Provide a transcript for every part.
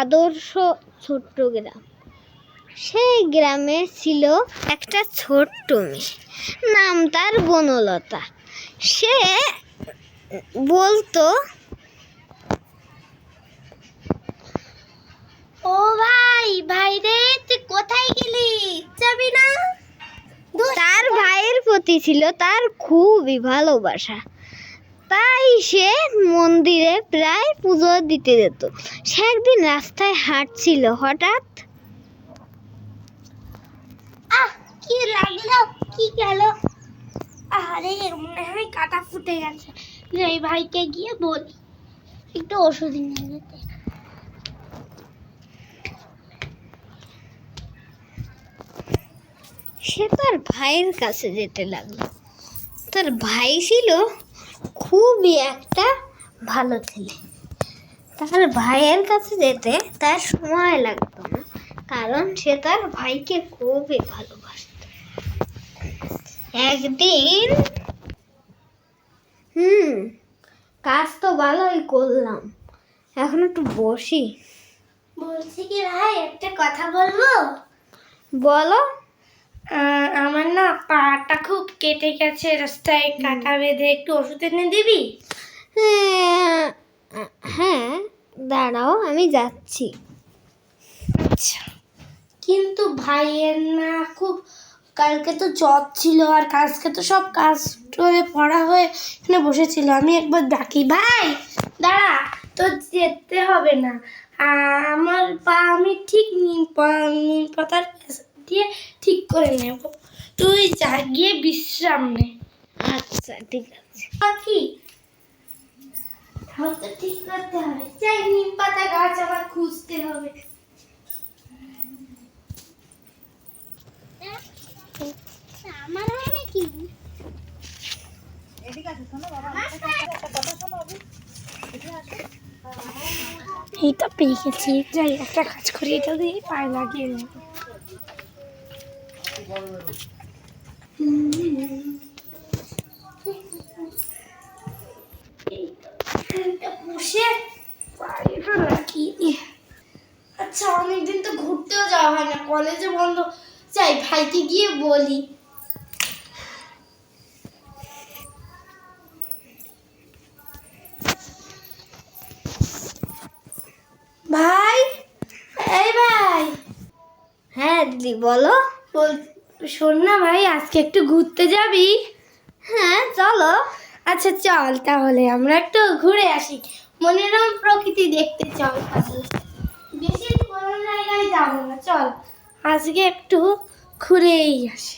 আদর্শ ছোট্ট গ্রাম। সেই গ্রামে ছিল একটা ছোট্ট মেয়ে, নাম তার বনলতা। সে বলতো, ও ভাই, ভাই রে তুই কোথায় গেলি, যাবি না? তার ভাইয়ের প্রতি ছিল তার খুবই ভালোবাসা, তাই সে মন্দিরে প্রায় পুজো দিতে যেত। সে একদিন রাস্তায় হাঁটছিল, হঠাৎ কি লাগলো, কি গেল, আরে মনে হয় কাটা ফুটে গেছে, এই ভাইকে গিয়ে বলি একটু ওষুধ নিয়ে যেতে। সে তার ভাইয়ের কাছে যেতে লাগলো। তার ভাই ছিল খুবই একটা ভালো ছেলে। তার ভাইয়ের কাছে যেতে তার সময় লাগতো না, কারণ সে তার ভাইকে খুবই ভালোবাসত। একদিন কাজ তো ভালোই করলাম, এখন একটু বসি। বলছি কি ভাই, একটা কথা বলবো? বলো। আমার না পাটা খুব কেটে গেছে, রাস্তায় কাটা বেঁধে, একটু ওষুধ এনে দিবি? হ্যাঁ দাঁড়াও, আমি যাচ্ছি। আচ্ছা, কিন্তু ভাইয়ের না খুব, কালকে তো জ্বর ছিল, আর আজকে তো সব কাজ করে পড়া হয়ে এখানে বসেছিল। আমি একবার ডাকি, ভাই দাঁড়া, তো যেতে হবে না, আমার পা আমি ঠিক নিম পাতার দিয়ে ঠিক করে নেব, তুই যা গিয়ে বিশ্রাম নে। আচ্ছা ঠিক আছে। কি তো ঠিক করতে হবে, যাই নিম পাতা গাছ আবার খুঁজতে হবে। আমার হয় নাকি? এইটা পেয়ে গেছি, যাই একটা কাজ করি, এটা দিয়ে পায়ে লাগিয়ে নেব। আচ্ছা, অনেকদিন তো ঘুরতেও যাওয়া হয় না, কলেজে বন্ধ, যাই ভাইকে গিয়ে বলি। ভাই, এই ভাই। হ্যাঁ দিদি বলো। শোন না ভাই, আজকে একটু ঘুরতে যাবি? হ্যাঁ চলো। আচ্ছা চল তাহলে আমরা একটু ঘুরে আসি, মনোরম প্রকৃতি দেখতে চল। বেশি কোনো জায়গায় যাবো না, চল আজকে একটু ঘুরেই আসি।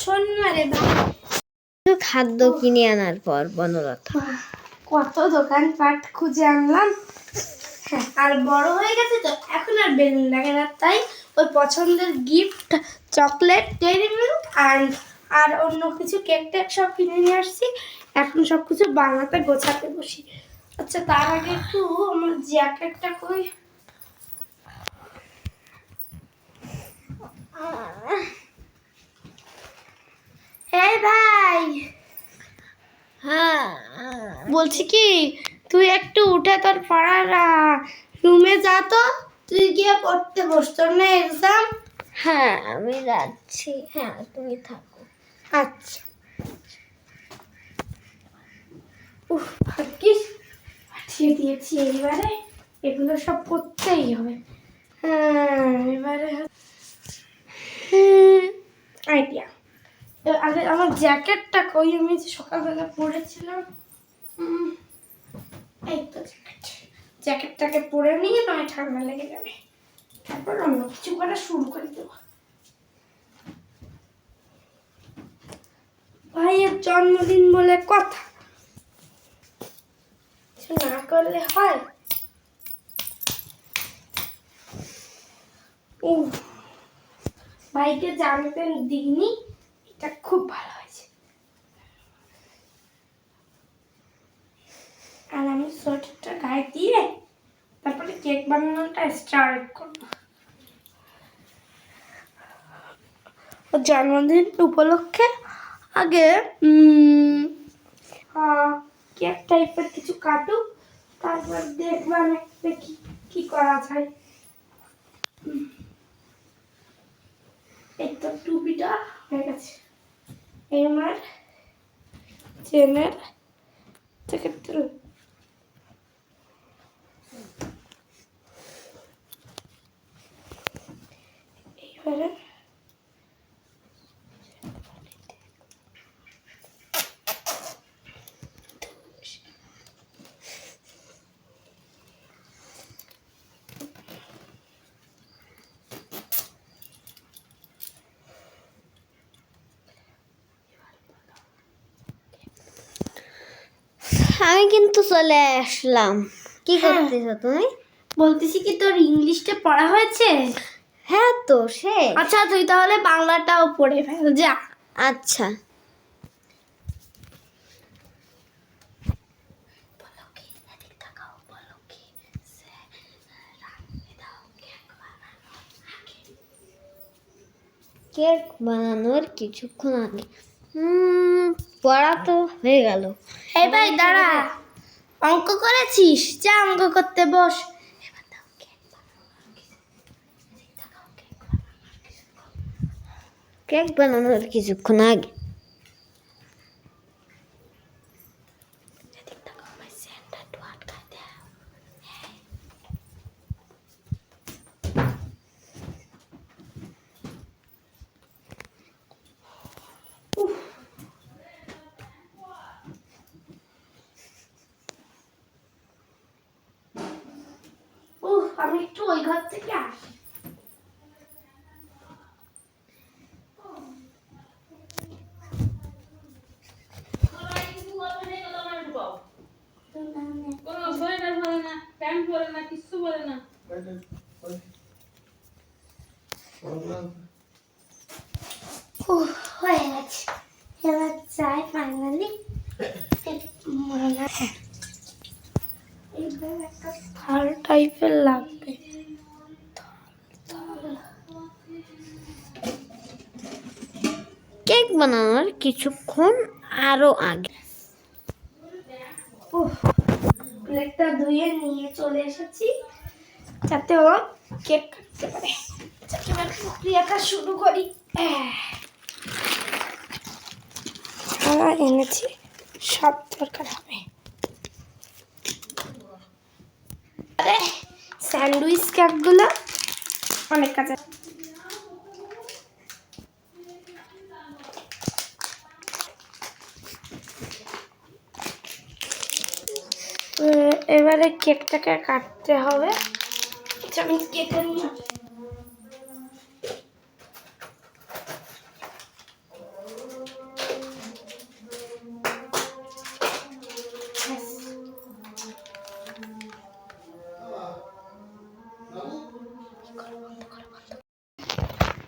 শোন না রে ভাই, খাদ্য কিনে আনার পর বনলতা কত দোকানপাট খুঁজে আনলাম। হ্যাঁ, আর বড় হয়ে গেছে তো, এখন আর বেলুন লাগে না, তাই ওই পছন্দের গিফট, চকলেট, ডেইরি মিল্ক আর অন্য কিছু কেক টেক সব কিনে নিয়ে আসছি। এখন সব কিছু বানাতে গোছাতে বসি। আচ্ছা তার আগে একটু আমার জ্যাকেটটা কই। এই ভাই, হ্যাঁ বলছি কি, তুই একটু উঠে তোর পড়ার রুমে যা তো, তুই গিয়ে পড়তে বস, তোর না এক্সাম। হ্যাঁ আমি যাচ্ছি, হ্যাঁ তুমি থাকো। আচ্ছা। ভাগ্যিস পাঠিয়ে দিয়েছি, এইবারে এগুলো সব করতেই হবে। হ্যাঁ এবারে আইডিয়া। আগে আমার জ্যাকেটটা কই, আমি যে সকালবেলা পরেছিলাম। এই তো জ্যাকেটটাকে পরে নিয়ে নয় ঠান্ডা লেগে যাবে, তারপর অন্য কিছু করা শুরু করে দেবো। ভাইয়ের জন্মদিন বলে কথা, কিছু না করলে হয়। ভাইকে জানতে দিইনি, এটা খুব ভালো হয়েছে। আর আমি সোয়েটারটা গায়ে দিয়ে তারপরে কেক বানানোটা স্টার্ট করবো। জন্মদিন উপলক্ষে আগে কেক টাইপের কিছু কাটুক, তারপর দেখলাম দেখি কি করা যায়। এই তো টুপিটা হয়ে গেছে, এবার চেনের থেকে এইবারে আমি কিন্তু চলে আসলাম। কি করতেছো তুমি? বলতেছি কি তোর ইংলিশটা পড়া হয়েছে? হ্যাঁ তো সে। আচ্ছা তুই তাহলে বাংলাটাও পড়ে ফেল যা। আচ্ছা। কেক বানানোর কিছুক্ষণ আগে পড়া তো হয়ে গেল। এই ভাই দাঁড়া, অঙ্ক করেছিস? যা অঙ্ক করতে বস। কেক বানানোর কিছুক্ষণ আগে আমি একটু ওই ঘর থেকে আসি। হয়ে গেছে, এবার যাই ফাইনালি। এইবার একটা থাল টাইপের লাগবে। কেক বানানোর কিছুক্ষণ আরো আগে প্লেটটা ধুয়ে নিয়ে চলে এসেছি যাতে ও কেক কাটতে পারে। এবার প্রক্রিয়াটা শুরু করি। এনেছি, সব দরকার হবে। আরে স্যান্ডউইচ কেকগুলো অনেক কাজে। এবারে কেকটাকে কাটতে হবে। আমি কেটে নিই।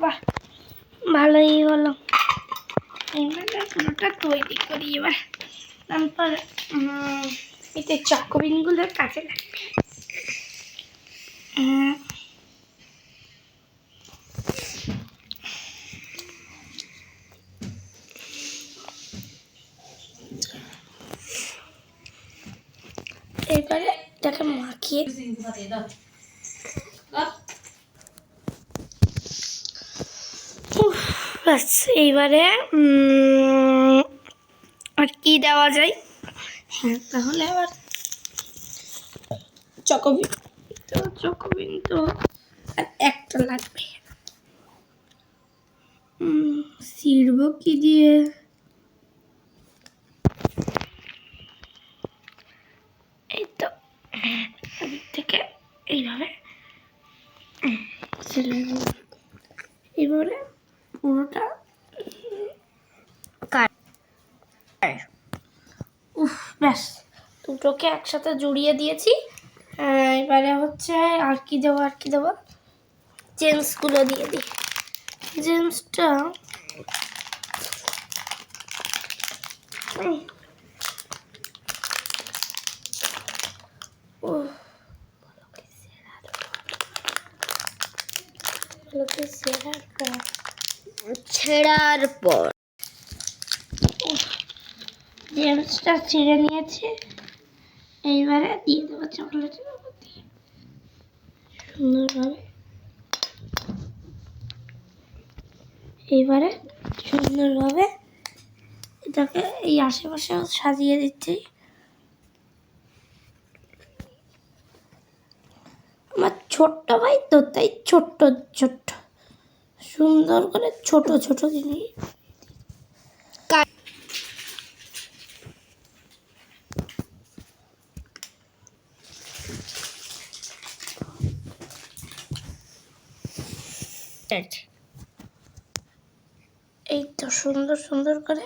বাহ, ভালোই হলো। এইভাবে পুরোটা তৈরি করি। এবার তারপর এতে চকোবিনগুলোর কাজে লাগবে। এবারে এটাকে মাখিয়ে ব্যাস। এইবারে আর কি দেওয়া যায়? হ্যাঁ, তাহলে আবার চকোবিন তো আর একটা লাগবে। ছিড়ব কি দিয়ে? এই তো এদিক থেকে এইভাবে এইভাবে পুরোটা ব্যাস দুটোকে একসাথে জড়িয়ে দিয়েছি। এবারে হচ্ছে আর কি দেবো, জেমসগুলো দিয়ে দিই। জেমসটা ছেঁড়ার পর জেমসটা ছিঁড়ে নিয়েছি, এইবারে দিয়ে দেবো চকলেটের উপর দিয়ে সুন্দরভাবে। এইবারে সুন্দরভাবে এটাকে এই আশেপাশেও সাজিয়ে দিচ্ছি। আমার ছোট্ট ভাই তো, তাই ছোট্ট ছোট্ট সুন্দর করে ছোট ছোট জিনিস। এই তো সুন্দর সুন্দর করে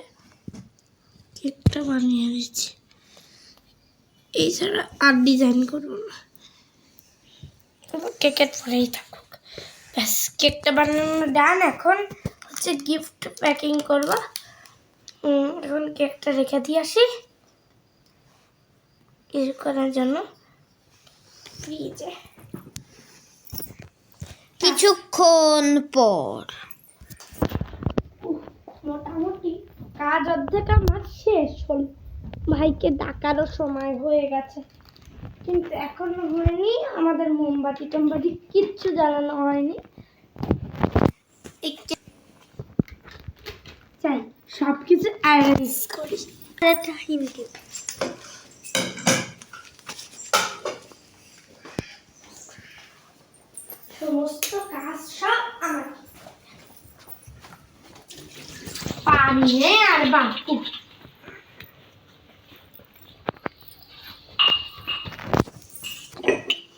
কেকটা বানিয়ে দিচ্ছি। এই ছাড়া আর ডিজাইন করবো না, কেকের পরেই থাকুক। ব্যাস, কেকটা বানানো ডান। এখন হচ্ছে গিফট প্যাকিং করবো। এখন কেকটা রেখে দিয়ে আসি ইউজ করার জন্য ফ্রিজে। কিছুক্ষণ পর মোটামুটি কাজ অর্ধেক আমার শেষ হল। ভাইকে ডাকারও সময় হয়ে গেছে, কিন্তু এখনো হয়নি। আমাদের মোমবাতি টোমবাতি কিচ্ছু জ্বালানো হয়নি। চাই সব কিছু অ্যারেঞ্জ করি। সমস্ত কাজ সব আমার। পানি নেই আর বাকি।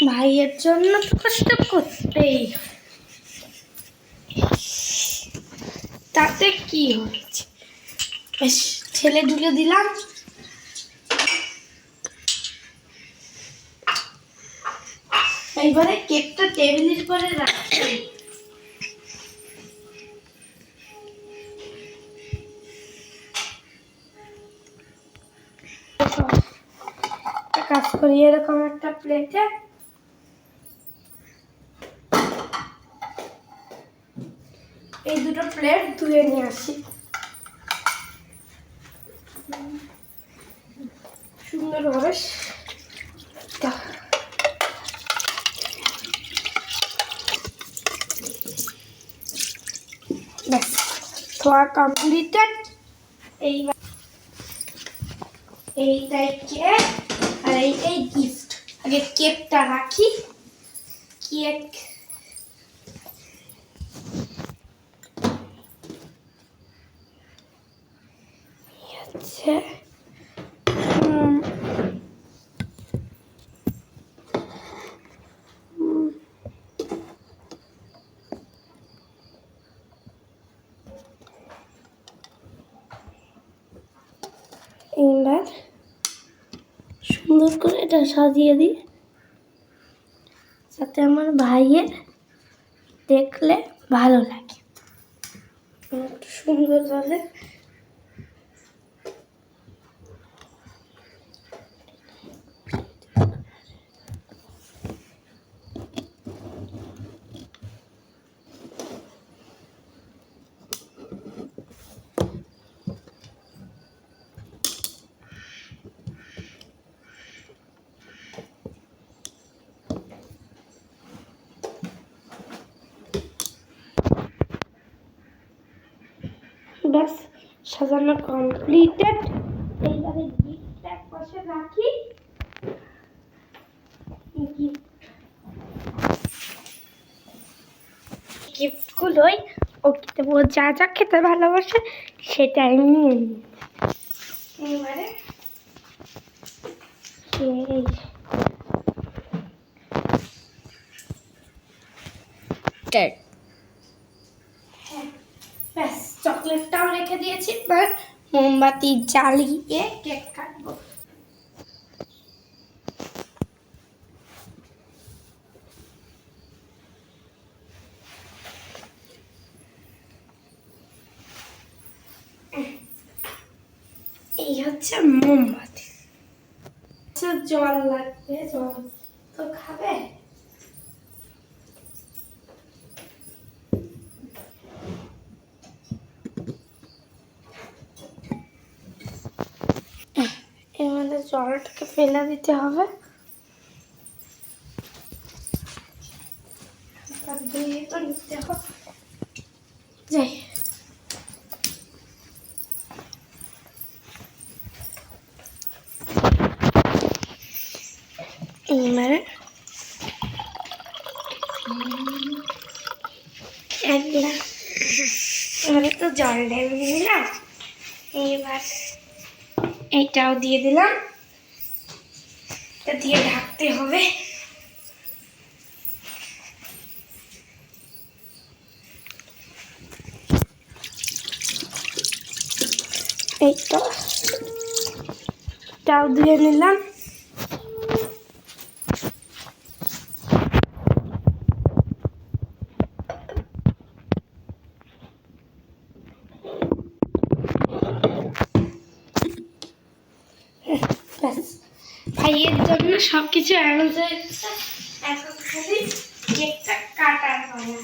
ভাইয়ের জন্য তো কষ্ট করতেই হয়। তাতে কি হয়েছে, বেশ ছেলে ঢুলে দিলাম। এইবারে কেকটা টেবিলের পরে রাখছি। কাজ করি এরকম একটা প্লেটে এই দুটো প্লেট ধুয়ে নিয়ে আসি। সুন্দরভাবে ব্যাস ধোয়া কমপ্লিটেড। এইটাই কেক আর এইটাই গিফট। আগে কেকটা রাখি। কেক হচ্ছে এইবার সুন্দর করে এটা সাজিয়ে দিই, যাতে আমার ভাইয়ের দেখলে ভালো লাগে। একটু সুন্দরভাবে ব্যাস সাজানো কমপ্লিটেড। এইবারে গিফট এক পাশে রাখি। গিফটগুলোই ওকে ও যা যা খেতে ভালোবাসে সেটাই নিয়ে নিই। এবারে ব্যাস চকলেটটাও রেখে দিয়েছি। এবার মোমবাতি জ্বালিয়ে কেক কাটবো। এই হচ্ছে মোমবাতি। জল লাগবে, জল তো খাবে। জলটাকে ফেলে দিতে হবে। ধুয়ে তো নিতে হবে। যাই, এবারে এক গ্লাস, এবারে তো জল ঢেলে দিলাম, এবার এইটাও দিয়ে দিলাম, এটা দিয়ে ঢাকতে হবে। এইটা এটাও দিয়ে নিলাম। ব্যাস, ভাইয়ের জন্য সবকিছু অ্যারেঞ্জ হয়ে গেছে, এখন খালি কেকটা কাটার পালা।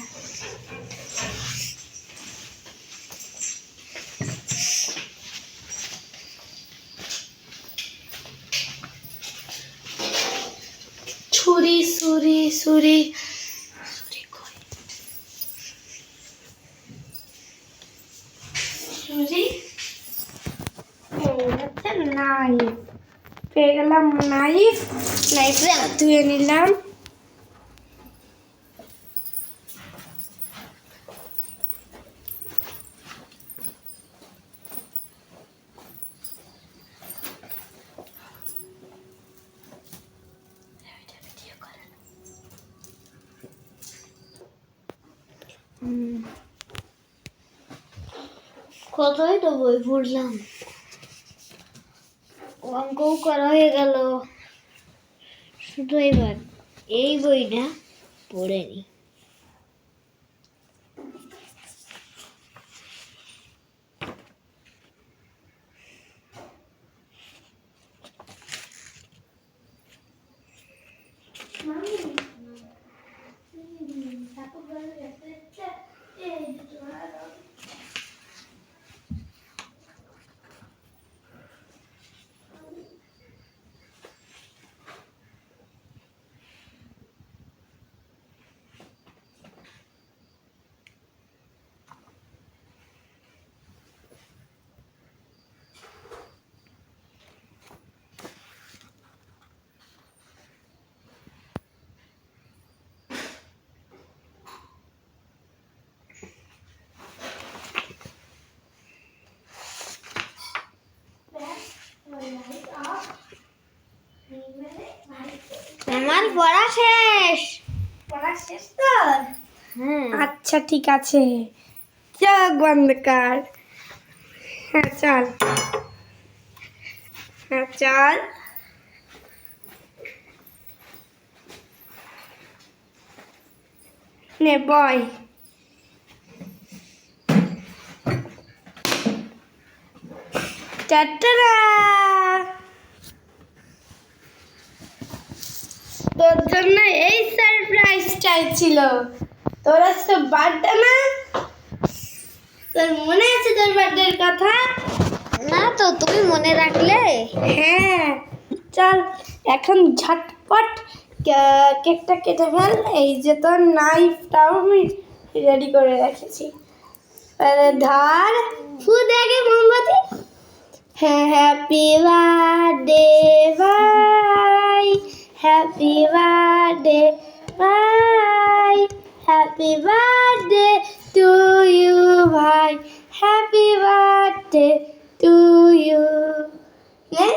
ছুরি ছুরি ছুরি ছুরি কই? ছুরি, নাইফ পেয়ে গেলাম, নাইফ, নাইফে হাত ধুয়ে নিলাম। কতই তো বই পড়লাম, অঙ্কও করা হয়ে গেল, শুধু এবার এই বইটা পড়ে নি। আমার পড়া শেষ। পড়া শেষ তোর? হ্যাঁ। আচ্ছা ঠিক আছে, চোখ বন্ধ কর। হ্যাঁ চল, হ্যাঁ চল। নে বয়। টাটা, তোর জন্য এই সারপ্রাইজটাই ছিল। তোর আজকে বার্থডে না? তোর মনে আছে তোর বার্থডের কথা? না তো, তুমি মনে রাখলে। হ্যাঁ, চল এখন ঝটপট কেকটা কেটে ফেল। এই যে তোর নাইফটাও আমি রেডি করে রেখেছি। ধর, ফুদ আগে মোমবাতি। হ্যাঁ, হ্যাপি বার্থডে ভাই, হ্যাপি বার্থডে ভাই, হ্যাপি বার্থডে টু ইউ ভাই, হ্যাপি বার্থডে টু ইউ। নে,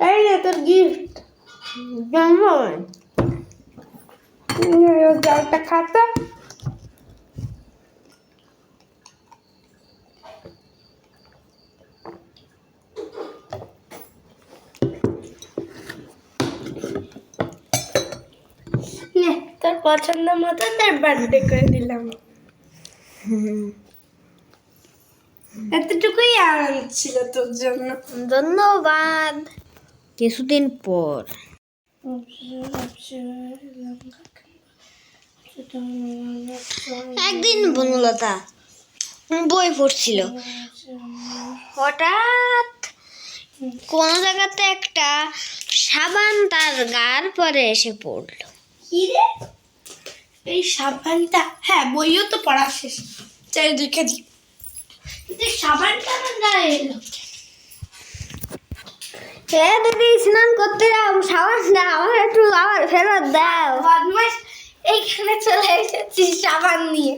এই নে তোর গিফট। কেমন? জলটা খাতা। নে, তোর পছন্দ মতো তোর বার্থডে করে দিলাম। এতটুকুই আনন্দ ছিল তোর জন্য। ধন্যবাদ। কিছুদিন পর। একদিন বনলতা বই পড়ছিল, হঠাৎ কোন জায়গাতে একটা সাবান তার গার পরে এসে পড়লো। কি রে এই সাবানটা? হ্যাঁ, বইও তো পড়া শেষ, চাই দেখে দি। কিন্তু সাবানটা আমার গায়ে এলো। হ্যাঁ দিদি, স্নান করতে যাও, সাবানটা আমার একটু আবার ফেরত দাও। বদমাস, এইখানে চলে এসেছি সাবান নিয়ে।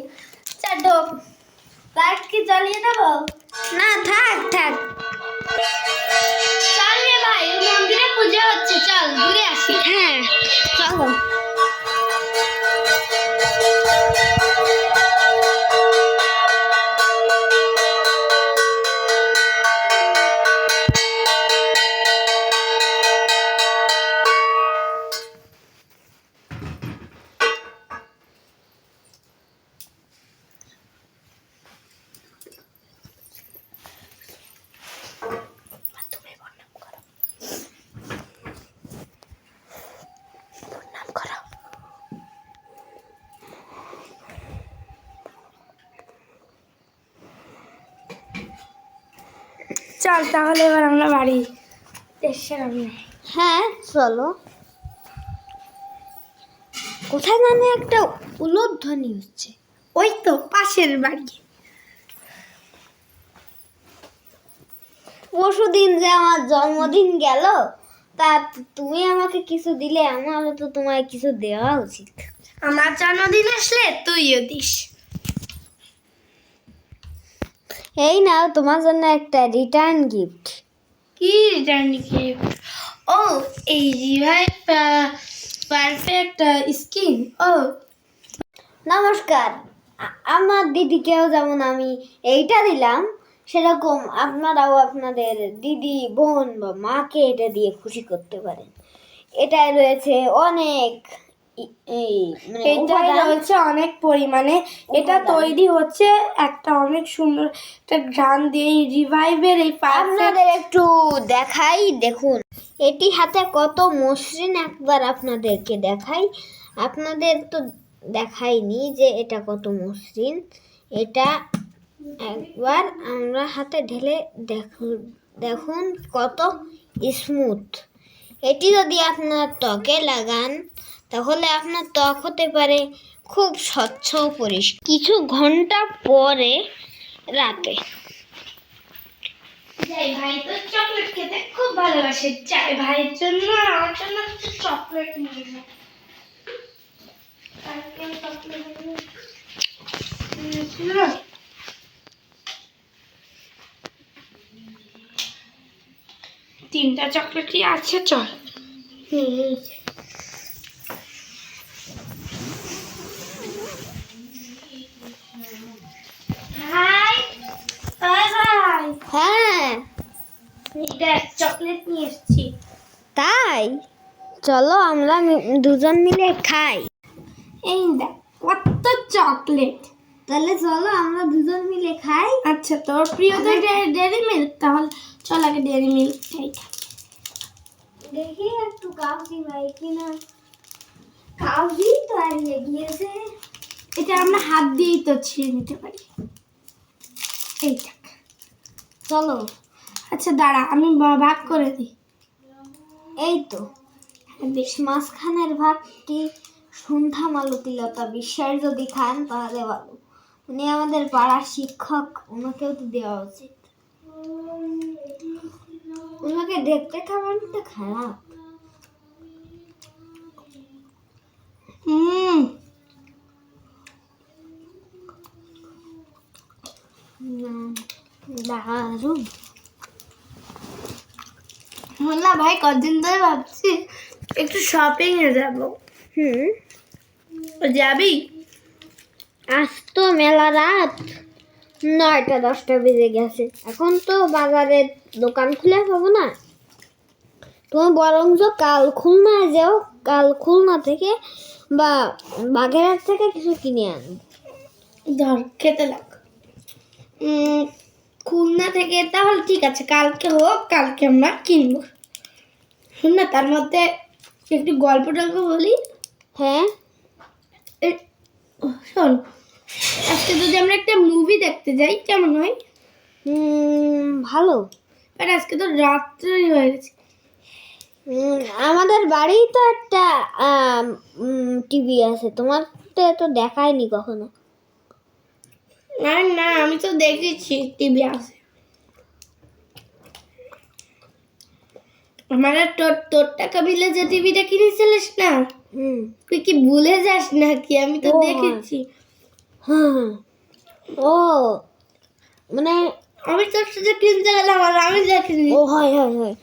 চাটো লাইট কি জ্বালিয়ে দেবো? না থাক থাক। চল রে ভাই, মন্দিরে পূজা হচ্ছে, চল ঘুরে আসি। হ্যাঁ চলো। চল তাহলে এবার আমরা বাড়ি এসে রান্না। হ্যাঁ চলো। কোথায় জানি একটা উলুধ্বনি হচ্ছে। ওই তো পাশের বাড়ি। পরশুদিন যে আমার জন্মদিন গেল, তা তুমি আমাকে কিছু দিলে, আমারও তো তোমায় কিছু দেওয়া উচিত। আমার জন্মদিন আসলে তুইও দিস। এই নাও তোমার জন্য একটা রিটার্ন গিফট। কি জানি কি? ও, এই রিভাইভ পারফেক্ট স্কিন। ও নমস্কার। আমার দিদিকেও যেমন আমি এইটা দিলাম, সেরকম আপনারাও আপনাদের দিদি, বোন বা মাকে এটা দিয়ে খুশি করতে পারেন। এটায় রয়েছে অনেক এই মানে এটাই উপাদান। রয়েছে অনেক পরিমাণে। এটা উপাদান। তৈরি হচ্ছে একটা অনেক সুন্দর একটা ঘ্রাণ দিয়ে। এই রিভাইভের এই পারফেক্ট। আপনাদের একটু দেখাই, দেখুন এটি হাতে কত মসৃণ, একবার আপনাদেরকে দেখাই। আপনাদের তো দেখাইনি যে এটা কত মসৃণ। এটা একবার আমরা হাতে ঢেলে দেখুন, দেখুন কত স্মুথ। এটি যদি আপনার ত্বকে লাগান, তাহলে আপনার ত্বক হতে পারে খুব স্বচ্ছ ও পরিষ্কার কিছু ঘন্টা পরে রাতে। যাই ভাই তো চকলেট খেতে খুব ভালোবাসে। যাই ভাইয়ের জন্য আর আমার জন্য কিছু চকলেট নিয়ে যাই। কালকে আমি চকলেট এনেছিল। তিনটা চকলেটই আছে, চল। ভাই, ভাই, হ্যাঁ এই দেখ চকলেট নিয়ে এসেছি। তাই চলো আমরা দুজন মিলে খাই। এই দেখ কত চকলেট। তাহলে চলো আমরা দুজন মিলে খাই। আচ্ছা, তোর প্রিয় তো ডেয়ারি মিল্ক, তাহলে চল আগে ডেয়ারি মিল্ক খাই। দেখি একটু কাউজি ভাই কিনা। কাউজি তো হারিয়ে গিয়েছে। এটা আমরা হাত দিয়েই তো ছিঁড়ে নিতে পারি। এই দেখ। চলো। আচ্ছা দাঁড়া, আমি ভাগ করে দিই। এই তো বেশ, মাঝখানের ভাগটি সন্ধ্যা মালতীলতা বিশ্বাস যদি খান তাহলে ভালো। উনি আমাদের পাড়ার শিক্ষক, ওনাকেও তো দেওয়া উচিত। ওনাকে দেখতে খাবারটা খারাপ। দারুণ। না ভাই, কদিন ধরে ভাবছি একটু শপিং এ যাবো। যাবি? আজ তো মেলা রাত, 9টা-10টা বেজে গেছে। এখন তো বাজারের দোকান খুলে পাবো না। তুমি বরঞ্চ কাল খুলনায় যাও, কাল খুলনা থেকে বা বাগেরহাট থেকে কিছু কিনে আনবে। ধর খেতে লাগ। খুলনা থেকে তাহলে ঠিক আছে, কালকে হোক, কালকে আমরা কিনবো। শুন না, তার মধ্যে একটু গল্প টল্প বলি। হ্যাঁ শোন, আজকে যদি আমরা একটা মুভি দেখতে যাই কেমন হয়? ভালো। বাট আজকে তো রাত্রি হয়ে গেছে। আমাদের বাড়িই তো একটা টিভি আছে, তোমার তো দেখায়নি কখনো। না না, আমি তো দেখেছি টিভি আছে। আমার আর তোর টাকা বিলে যে টিভিটা কিনেছিলিস না, তুই কি ভুলে যাস নাকি? আমি তো ও, দেখেছি। হ্যাঁ। ও মানে আমি তোর সাথে কিনতে গেলাম আর আমি দেখিনি। ও হয় হয় হয়,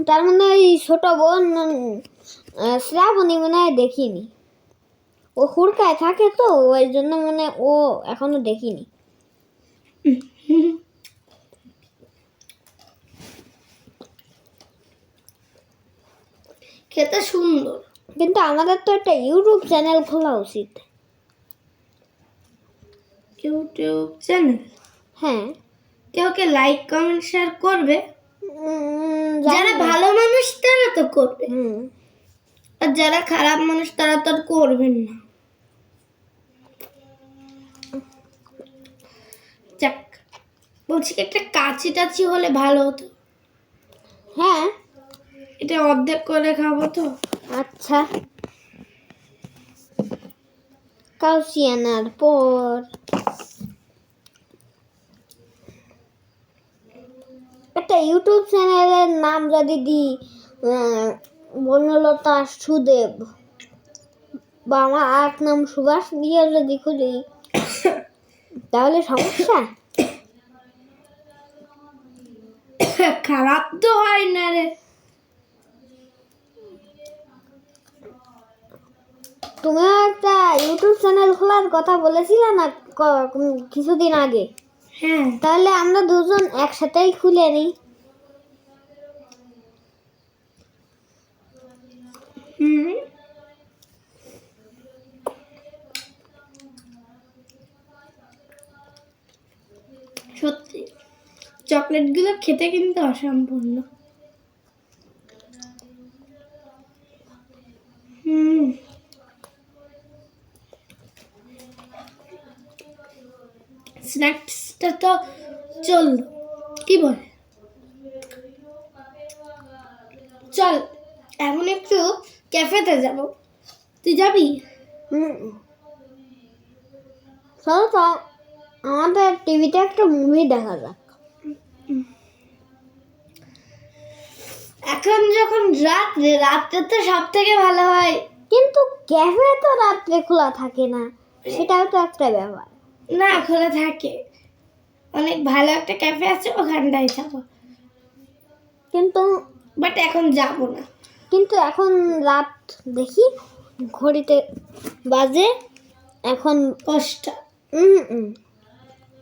তার মানে ওই ছোট বোন শ্রাবণী মনে হয় দেখিনি, ও হুড়কায় থাকে তো ওই জন্য মানে ও এখনো দেখিনি। খেতে সুন্দর। কিন্তু আমাদের তো একটা ইউটিউব চ্যানেল খোলা উচিত। YouTube channel? হ্যাঁ। কেউ কে লাইক কমেন্ট শেয়ার করবে? জানি যারা না। ভালো মানুষ তারা তো করবে, হুম। আর যারা খারাপ মানুষ তারা তো আর করবেন না। যাক, বলছি কি একটা কাচি টাচি হলে ভালো হতো। হ্যাঁ। এটা অর্ধেক করে খাবো তো। আচ্ছা, কাউসি আনার পর একটা ইউটিউব চ্যানেলের নাম যদি দিই বনলতা সুদেব, বা আমার আর নাম সুভাষ দিয়ে যদি খুলি তাহলে সমস্যা? খারাপ তো হয় না রে। তুমি একটা ইউটিউব চ্যানেল খোলার কথা বলেছিলে না কিছুদিন আগে? হ্যাঁ, তাহলে আমরা দুজন একসাথেই খুলে নিই। হুম, সত্যি চকলেটগুলো খেতে কিন্তু অসম্পূর্ণ। হুম, স্ন্যাক্সটা তো চল, কি বল? চল এখন একটু ক্যাফেতে যাব, তুই যাবি? চলো তো আমাদের টিভিতে একটা মুভি দেখা যাক। এখন যখন রাত্রে, রাত্রে তো সব থেকে ভালো হয়। কিন্তু ক্যাফে তো রাত্রে খোলা থাকে না, সেটাও তো একটা ব্যাপার। না, খোলা থাকে, অনেক ভালো একটা ক্যাফে আছে, ওখানটায় যাবো। কিন্তু বাট এখন যাব না। কিন্তু এখন রাত, দেখি ঘড়িতে বাজে এখন 5টা।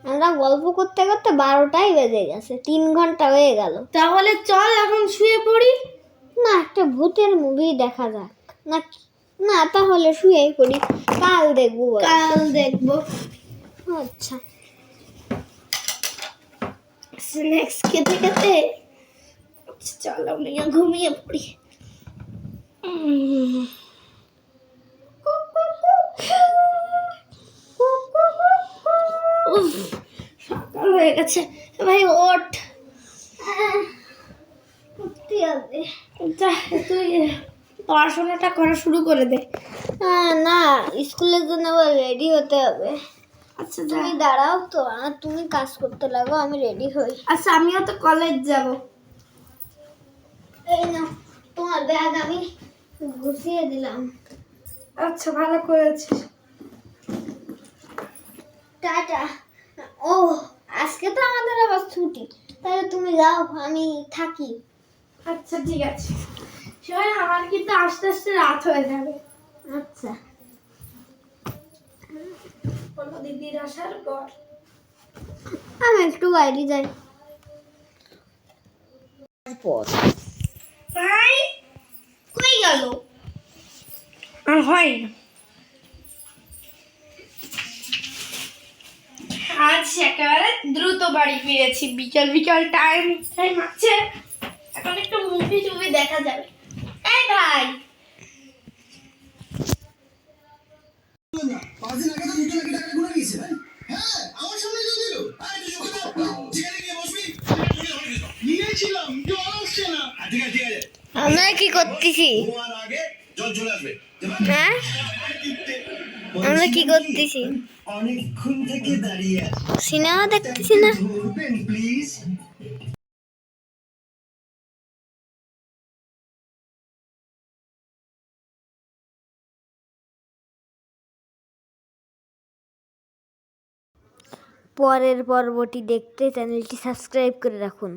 আমরা গল্প করতে করতে 12টাই বেজে গেছে, 3 ঘন্টা হয়ে গেল। তাহলে চল এখন শুয়ে পড়ি। না, একটা ভূতের মুভি দেখা যাক না? না, তাহলে শুয়েই পড়ি, কাল দেখবো। কাল দেখবো। আচ্ছা, স্ন্যাক্স খেতে খেতে চল আমরা ঘুমিয়ে পড়ি। উফ, সকাল হয়ে গেছে ভাই, ওঠ। যা, তুই পড়াশোনাটা করা শুরু করে দে। না, স্কুলের জন্য আবার রেডি হতে হবে। আচ্ছা যা। তুমি দাঁড়াও তো, আর তুমি কাজ করতে লাগো, আমি রেডি হই। আচ্ছা, আমিও তো কলেজ যাব। এই না, তোমার ব্যাগ আমি গুছিয়ে দিলাম। আচ্ছা, ভালো করেছিস। টাটা। ও, আজকে তো আমাদের আবার ছুটি, তাহলে তুমি যাও, আমি থাকি। আচ্ছা ঠিক আছে, শোন আমার কিন্তু আস্তে আস্তে রাত হয়ে যাবে। আচ্ছা, কোনো দিদির আসার পর। আমি একটু বাইরে যাই। ভাই কই গেল? আর হয় না, আজ একেবারে দ্রুত বাড়ি ফিরেছি। বিকাল বিকাল টাইম টাইম আছে, এখন একটু মুভি টুভি দেখা যাবে। এই ভাই, আমরা কি করতেছি? হ্যাঁ, আমরা কি করতেছি? অনেকক্ষণ থেকে দাঁড়িয়ে সিনেমা দেখতেছি না? প্লিজ। পরের পর্বটি দেখতে চ্যানেলটি সাবস্ক্রাইব করে রাখুন।